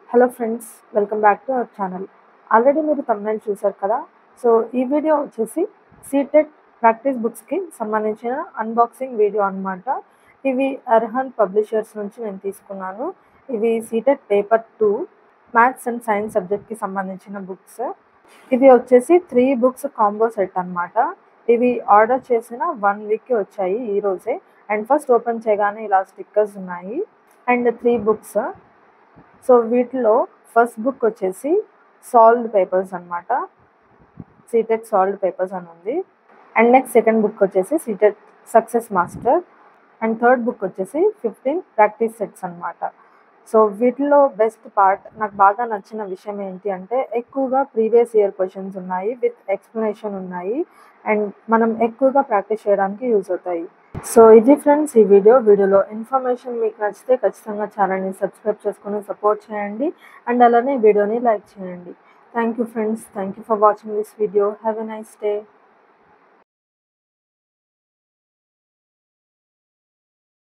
Hello friends, welcome back to our channel. Already మీరు thumbnail చూసారు కదా! సో, ఈ వీడియో వచ్చేసి సీటెట్ ప్రాక్టీస్ బుక్స్‌కి సంబంధించిన అన్బాక్సింగ్ వీడియో అనమాట. ఇవి అర్హంత్ పబ్లిషర్స్ నుంచి నేను తీసుకున్నాను. ఇవి CTET paper 2 maths and science సబ్జెక్ట్‌కి సంబంధించిన బుక్స్. ఇది వచ్చేసి 3 బుక్స్ కాంబో సెట్ అనమాట. ఇవి ఆర్డర్ చేసిన 1 వీక్‌కి వచ్చాయి ఈరోజే. అండ్ ఫస్ట్ ఓపెన్ చేయగానే ఇలా స్టిక్కర్స్ ఉన్నాయి. And 3 books. సో, వీటిలో ఫస్ట్ బుక్ వచ్చేసి సాల్వ్డ్ పేపర్స్ అనమాట. సీటెట్ సాల్వ్డ్ పేపర్స్ అని ఉంది. అండ్ నెక్స్ట్ సెకండ్ బుక్ వచ్చేసి CTET success master. And third book వచ్చేసి 15 ప్రాక్టీస్ సెట్స్ అనమాట. సో, వీటిలో బెస్ట్ పార్ట్ నాకు బాగా నచ్చిన విషయం ఏంటి అంటే ఎక్కువగా ప్రీవియస్ ఇయర్ క్వశ్చన్స్ ఉన్నాయి, విత్ ఎక్స్‌ప్లనేషన్ ఉన్నాయి. అండ్ మనం ఎక్కువగా ప్రాక్టీస్ చేయడానికి యూజ్ అవుతాయి. సో, ఇది ఫ్రెండ్స్ ఈ వీడియోలో ఇన్ఫర్మేషన్ మీకు నచ్చితే ఖచ్చితంగా ఛానల్‌ని సబ్స్క్రైబ్ చేసుకొని సపోర్ట్ చేయండి. అండ్ అలానే వీడియోని లైక్ చేయండి. Thank you friends. Thank you for watching this video. Have a nice day.